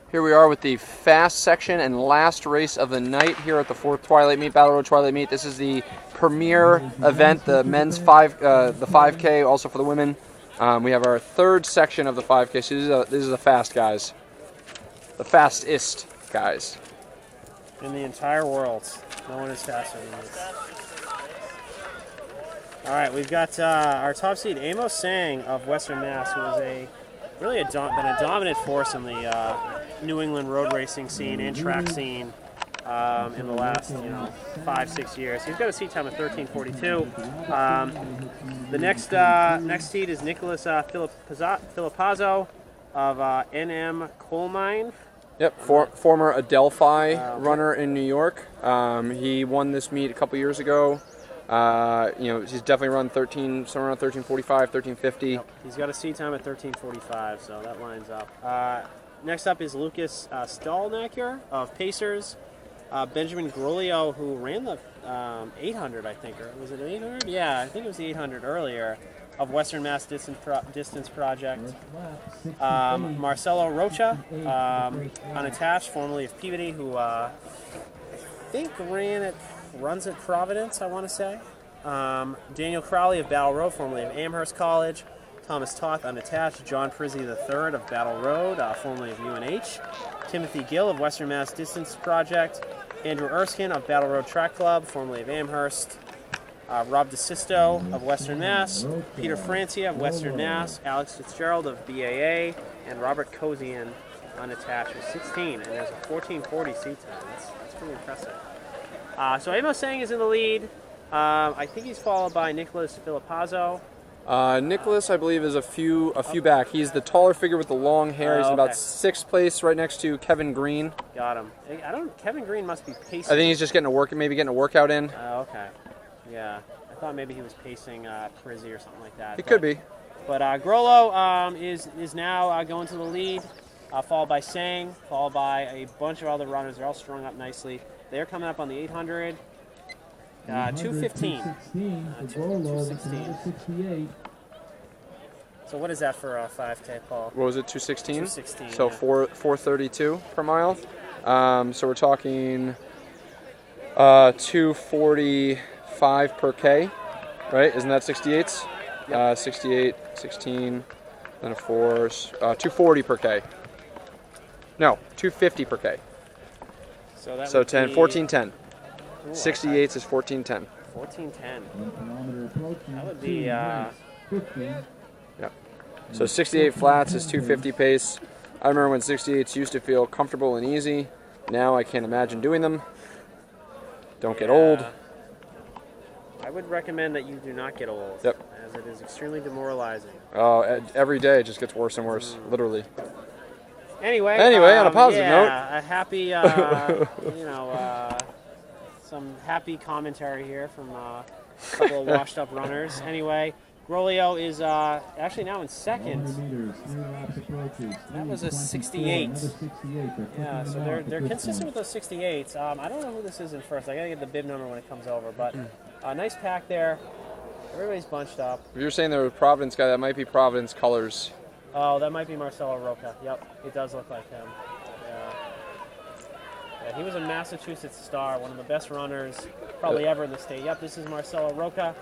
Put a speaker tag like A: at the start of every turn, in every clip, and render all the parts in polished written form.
A: Here we are with the fast section and last race of the night here at the 4th Twilight Meet, Battle Road Twilight Meet. This is the premier event, the men's the 5K, also for the women. We have our third section of the 5K. So this is the fast guys, the fastest guys
B: in the entire world. No one is faster than this. All right, we've got our top seed, Amos Sang of Western Mass, who is really been a dominant force in the New England road racing scene and track scene in the last 5-6 years. He's got a seat time of 13:42. The next seed is Nicholas Filipazzo of NM Coal Mine.
A: Yep, former Adelphi runner in New York. He won this meet a couple years ago. He's definitely run somewhere around 13:45, 13:50.
B: Yep. He's got a seat time at 13:45, so that lines up. Next up is Lucas Stalnaker of Pacers. Benjamin Grolio, who ran the 800, I think, or was it 800? Yeah, I think it was the 800 earlier, of Western Mass Distance Project. Marcelo Rocha, unattached, formerly of Peabody, who I think runs at Providence, I want to say. Daniel Crowley of Battle Road, formerly of Amherst College. Thomas Toth, unattached. John Prizzi III of Battle Road, formerly of UNH. Timothy Gill of Western Mass Distance Project. Andrew Erskine of Battle Road Track Club, formerly of Amherst. Rob DeSisto of Western Mass. Peter Francia of Western Mass. Alex Fitzgerald of BAA. And Robert Kozian, unattached, with 16. And there's a 14:40 seat time. That's pretty impressive. So Amos Sang is in the lead. I think he's followed by Nicholas Filipazzo.
A: Nicholas, I believe, is a few back. He's the taller figure with the long hair. He's about 6th place, right next to Kevin Green.
B: Got him. Kevin Green must be pacing.
A: I think he's just getting a workout in.
B: Okay. Yeah. I thought maybe he was pacing Prizzi or something like that.
A: He could be.
B: But Grollo is now going to the lead, followed by Sang, followed by a bunch of other runners. They're all strung up nicely. They're coming up on the 800. 2:15. 2:16. So what is that for a 5K, Paul?
A: What was it, 2:16?
B: 2:16.
A: So
B: yeah.
A: 4:32 per mile. So we're talking 2:45 per K, right? Isn't that 68s?
B: Yep.
A: 68, 16, then a 4, 2:40 per K. No, 2:50 per K. So 14:10. 68s is 14:10.
B: 14:10. That would be.
A: Yeah. So 68 flats is 2:50 pace. I remember when 68s used to feel comfortable and easy. Now I can't imagine doing them. Don't get old.
B: I would recommend that you do not get old.
A: Yep.
B: As it is extremely demoralizing.
A: Every day it just gets worse and worse, literally.
B: Anyway,
A: on a positive note.
B: A happy, some happy commentary here from a couple of washed-up runners. Anyway, Grolio is actually now in second. That was a 68. Yeah, so they're consistent with those 68s. I don't know who this is in first. I gotta get the bib number when it comes over, but nice pack there. Everybody's bunched up.
A: If you're saying there was a Providence guy, that might be Providence Colors.
B: Oh, that might be Marcelo Roca. Yep, it does look like him. Yeah, he was a Massachusetts star, one of the best runners probably ever in the state. Yep, this is Marcelo Roca.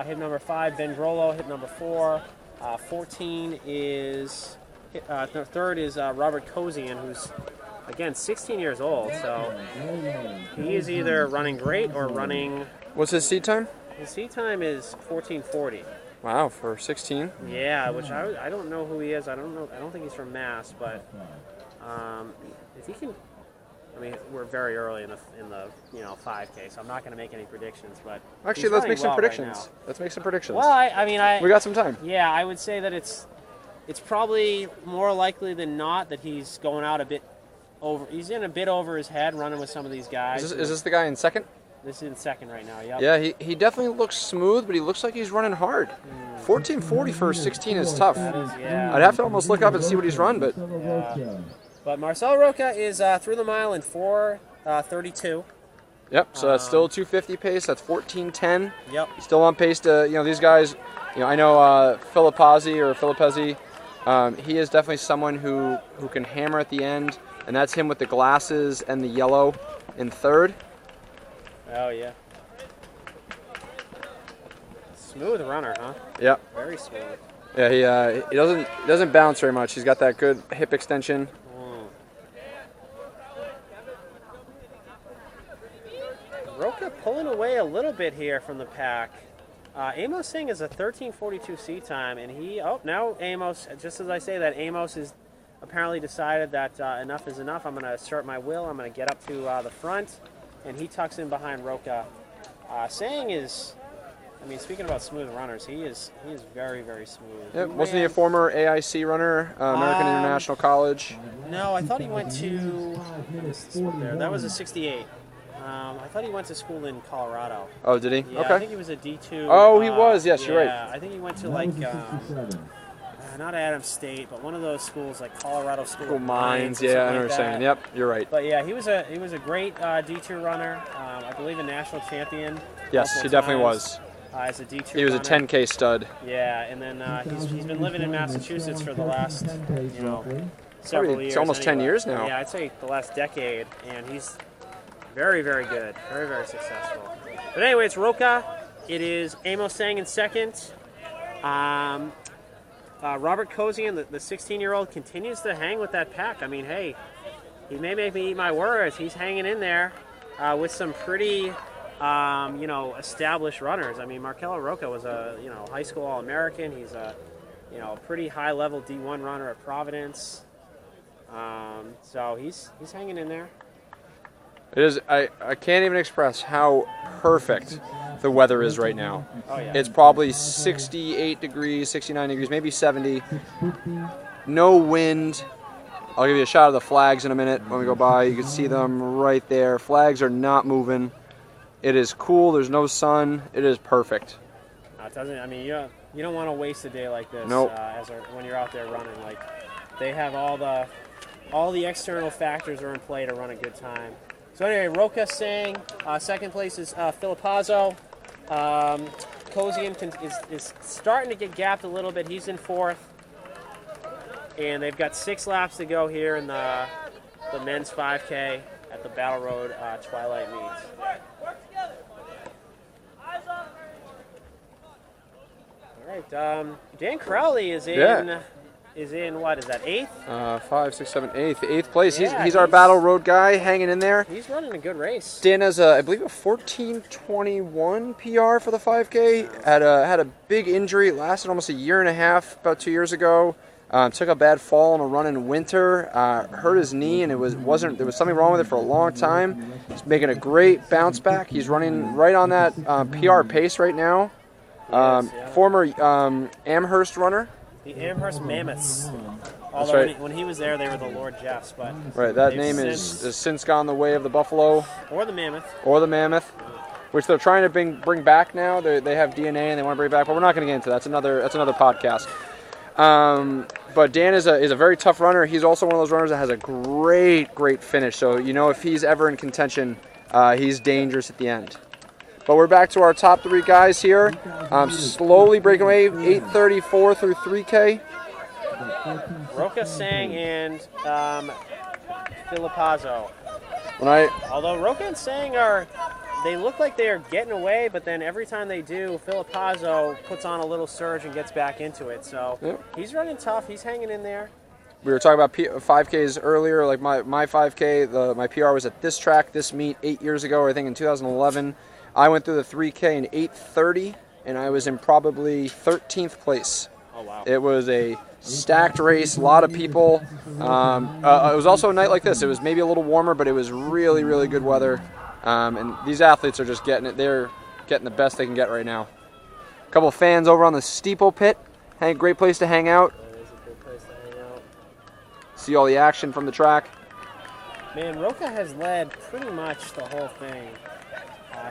B: Hit number 5, Ben Grollo, hit number 4. 14 is, third is Robert Kozian, who's, again, 16 years old. So he is either running great or running...
A: What's his seat time?
B: His seat time is 14:40.
A: Wow, for 16?
B: Yeah, which I don't know who he is. I don't think he's from Mass, but if he can, I mean, we're very early in the 5K, so I'm not going to make any predictions. But
A: actually, let's make some predictions. Let's make some predictions.
B: Well,
A: we got some time.
B: Yeah, I would say that it's probably more likely than not that he's going out a bit over. He's in a bit over his head, running with some of these guys.
A: Is this the guy in second?
B: This is in second right now, yep.
A: Yeah, he definitely looks smooth, but he looks like he's running hard. 14:40 for 16 is tough.
B: Yeah.
A: I'd have to almost look up and see what he's run, but...
B: Yeah. But Marcelo Roca is through the mile in 4:32.
A: Yep, so that's still 2:50 pace. That's 14:10.
B: Yep.
A: Still on pace to, these guys, I know Filipazzi, He is definitely someone who can hammer at the end, and that's him with the glasses and the yellow in third.
B: Oh, yeah. Smooth runner, huh?
A: Yep.
B: Very smooth.
A: Yeah, he doesn't bounce very much. He's got that good hip extension.
B: Roca pulling away a little bit here from the pack. Amos Singh is a 13:42 seat time, and now Amos, just as I say that, Amos has apparently decided that enough is enough. I'm going to assert my will. I'm going to get up to the front, and he tucks in behind Roca. Singh is, I mean, speaking about smooth runners, he is very, very smooth.
A: Yep. Wasn't he a former AIC runner, American International College?
B: No, I thought he went to. That was a 68. I thought he went to school in Colorado.
A: Oh, did he?
B: Yeah,
A: okay.
B: I think he was a D2.
A: Oh, he was. Yes, you're right.
B: Yeah, I think he went to like not Adams State, but one of those schools like Colorado School of Mines.
A: Yeah, I know what
B: like
A: you're saying. Yep, you're right.
B: But yeah, he was a great D2 runner. I believe a national champion.
A: Yes, he definitely was.
B: As a D2
A: He was
B: runner.
A: a 10K stud.
B: Yeah, and then he's been living in Massachusetts for the last several years.
A: It's almost 10 years now.
B: Yeah, I'd say the last decade, and he's very, very good. Very, very successful. But anyway, it's Roca. It is Amos Sang in second. Robert Kosian, the 16-year-old, continues to hang with that pack. I mean, hey, he may make me eat my words. He's hanging in there with some pretty, established runners. I mean, Marcelo Roca was a, high school All-American. He's a, pretty high-level D1 runner at Providence. So he's hanging in there.
A: It is. I can't even express how perfect the weather is right now.
B: Oh, yeah.
A: It's probably 68 degrees, 69 degrees, maybe 70. No wind. I'll give you a shot of the flags in a minute when we go by. You can see them right there. Flags are not moving. It is cool. There's no sun. It is perfect.
B: It doesn't. I mean, you don't want to waste a day like this.
A: Nope.
B: When you're out there running, like they have all the external factors are in play to run a good time. So anyway, Roca Sang, second place is Filipazzo. Kosian is starting to get gapped a little bit. He's in fourth. And they've got 6 laps to go here in the men's 5K at the Battle Road Twilight meets. All right, Dan Crowley is in...
A: Yeah.
B: Is in, what is that, 8th?
A: 5, 6, 7, 8th. 8th place.
B: Yeah,
A: he's our Battle Road guy, hanging in there.
B: He's running a good race.
A: Dan has, I believe, a 14:21 PR for the 5K. Had a big injury. It lasted almost a year and a half, about 2 years ago. Took a bad fall on a run in winter. Hurt his knee, and there was something wrong with it for a long time. He's making a great bounce back. He's running right on that PR pace right now.
B: Yes, yeah.
A: Former Amherst runner.
B: The Amherst Mammoths. Although
A: right.
B: when he was there, they were the Lord Jeffs. But
A: right, that name has since gone the way of the Buffalo.
B: Or the Mammoth.
A: Or the Mammoth, which they're trying to bring back now. They have DNA and they want to bring it back, but we're not going to get into that. That's another podcast. But Dan is a very tough runner. He's also one of those runners that has a great finish. So, if he's ever in contention, he's dangerous at the end. But we're back to our top 3 guys here. Slowly breaking away, 8:34 through 3K.
B: Roca Sang and Filipazzo. Although Roca and Sang they look like they are getting away, but then every time they do, Filipazzo puts on a little surge and gets back into it. So He's running tough. He's hanging in there.
A: We were talking about 5Ks earlier. Like my 5K, my PR was at this track, this meet 8 years ago, I think in 2011. I went through the 3K in 8:30, and I was in probably 13th place.
B: Oh, wow.
A: It was a stacked race, a lot of people. It was also a night like this. It was maybe a little warmer, but it was really, really good weather. And these athletes are just getting it. They're getting the best they can get right now. A couple of fans over on the steeple pit. Great place to hang out.
B: That is a good place to hang out.
A: See all the action from the track.
B: Man, Roca has led pretty much the whole thing.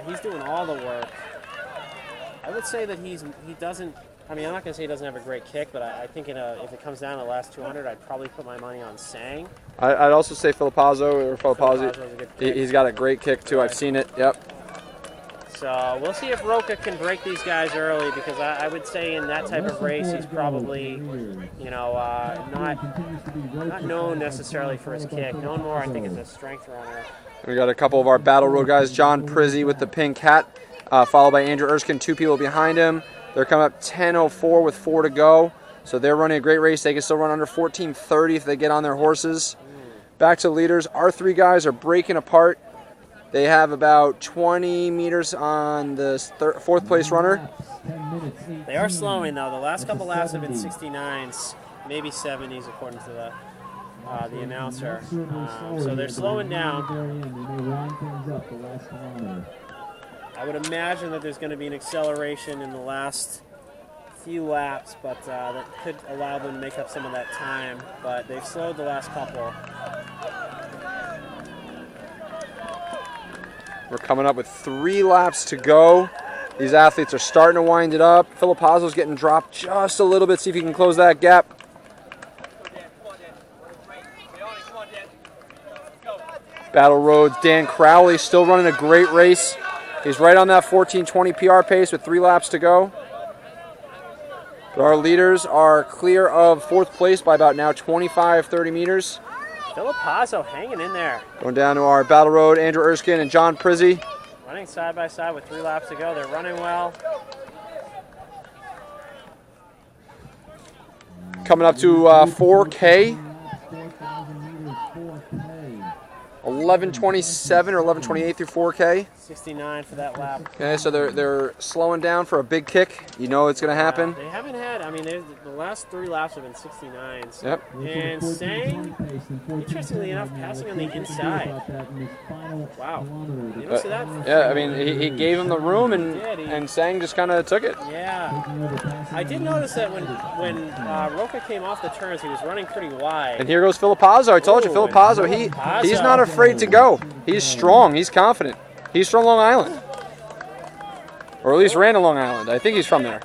B: He's doing all the work. I would say that he doesn't. I mean, I'm not going to say he doesn't have a great kick, but I think if it comes down to the last 200, I'd probably put my money on Sang.
A: I'd also say Filipazzo.
B: Filipazzo's a good kick.
A: He's got a great kick too. Right. I've seen it. Yep.
B: So we'll see if Roca can break these guys early, because I would say in that type of race he's probably, you know, not known necessarily for his kick. Known more, I think, as a strength runner.
A: We got a couple of our Battle Road guys. John Prizzy with the pink hat, followed by Andrew Erskine, 2 people behind him. They're coming up 10:04 with 4 to go. So they're running a great race. They can still run under 14:30 if they get on their horses. Back to the leaders. Our 3 guys are breaking apart. They have about 20 meters on the 4th place runner.
B: They are slowing, though. The last couple laps have been 69s, maybe 70s according to the announcer. So they're slowing down. I would imagine that there's going to be an acceleration in the last few laps, but that could allow them to make up some of that time. But they've slowed the last couple.
A: We're coming up with 3 laps to go. These athletes are starting to wind it up. Filipazzo's getting dropped just a little bit. See if he can close that gap. Battle Roads, Dan Crowley still running a great race. He's right on that 14:20 PR pace with 3 laps to go. But our leaders are clear of 4th place by about now 25-30 meters.
B: Filipazzo hanging in there.
A: Going down to our Battle Road, Andrew Erskine and John Prizzy.
B: Running side by side with 3 laps to go. They're running well.
A: Coming up to 4K. 11:27 or 11:28 through 4K.
B: 69 for that lap.
A: Okay, so they're slowing down for a big kick. You know it's going to happen.
B: They haven't had, I mean, the last 3 laps have been 69s.
A: Yep.
B: And Sang, interestingly enough, passing on the inside. Wow. You don't see that?
A: Yeah, I mean, he gave him the room, and Sang just kind of took it.
B: Yeah. I did notice that when Roca came off the turns, he was running pretty wide.
A: And here goes Filipazzo. I told you, Filipazzo, he's not afraid to go. He's strong. He's confident. He's from Long Island. Or at least ran to Long Island. I think he's from there.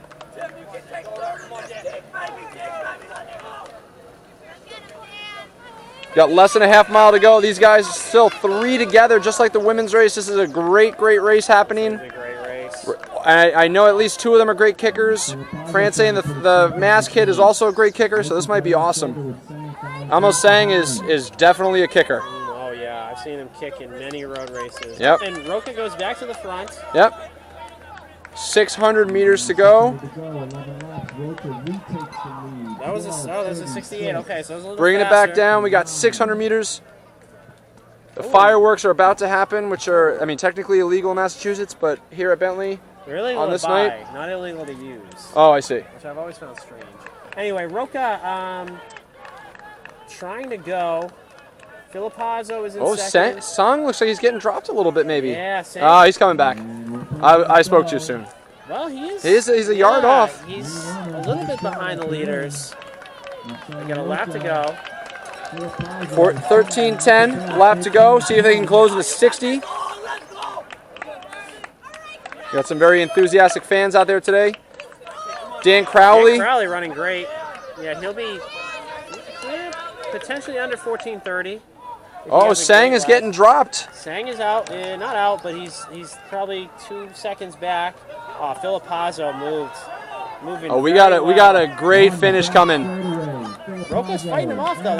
A: Got less than a half mile to go. These guys still 3 together, just like the women's race. This is a great, great race happening.
B: It's a great race.
A: I know at least 2 of them are great kickers. France and the mask kid is also a great kicker, so this might be awesome. Amos Sang is definitely a kicker.
B: Oh, yeah. I've seen him kick in many road races.
A: Yep.
B: And Roca goes back to the front.
A: Yep. 600 meters to go.
B: That was a 68. Okay, so it was a little
A: Bringing it back down. We got 600 meters. The fireworks are about to happen, which are, I mean, technically illegal in Massachusetts, but here at Bentley,
B: They're illegal
A: on this
B: to buy,
A: night,
B: not illegal to use.
A: Oh, I see.
B: Which I've always found strange. Anyway, Roca trying to go. Filipazzo is in second.
A: Sang looks like he's getting dropped a little bit, maybe.
B: Yeah, Sang.
A: Oh, he's coming back. I spoke too soon.
B: Well, he's
A: a yard off.
B: He's a little bit behind the leaders. We got a lap to go.
A: 13:10 lap to go. See if they can close with a 60. Got some very enthusiastic fans out there today. Dan Crowley.
B: Dan Crowley running great. Yeah, he'll be potentially under 14:30.
A: Oh, Sang is getting dropped.
B: Sang is out, not out, but he's probably 2 seconds back. Oh, Filipazzo moving.
A: Oh, we got a great finish coming.
B: Roca's fighting him off though.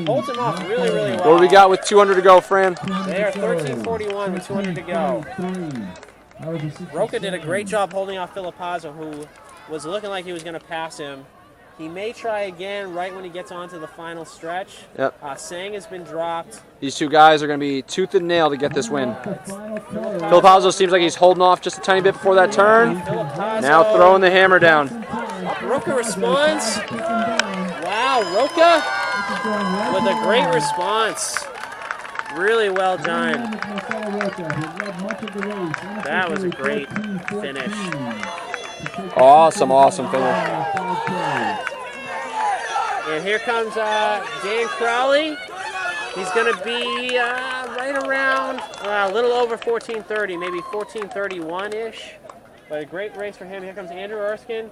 B: Holds him off really, really well.
A: What do we got with 200 to go, Fran?
B: They are 13:41 with 200 to go. Roca did a great job holding off Filipazzo, who was looking like he was going to pass him. He may try again right when he gets onto the final stretch.
A: Yep.
B: Sang has been dropped.
A: These 2 guys are going to be tooth and nail to get this win. Filipazzo seems like he's holding off just a tiny bit before that turn. Now throwing the hammer down.
B: Roca responds. Wow, Roca with a great response. Really well done. That was a great finish.
A: Awesome finish.
B: And here comes Dan Crowley. He's going to be right around a little over 14:30, maybe 14:31-ish. But a great race for him. Here comes Andrew Erskine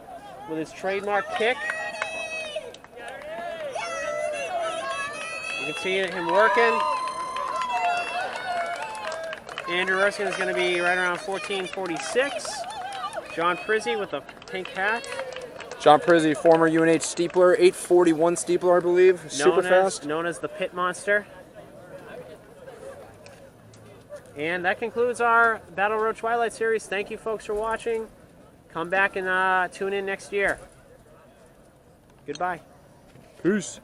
B: with his trademark kick. You can see him working. Andrew Erskine is going to be right around 1446. John Prizzi with a pink hat.
A: John Prizzi, former UNH steepler, 841 steepler, I believe. Super fast.
B: Known as the Pit Monster. And that concludes our Battle Road Twilight series. Thank you, folks, for watching. Come back and tune in next year. Goodbye.
A: Peace.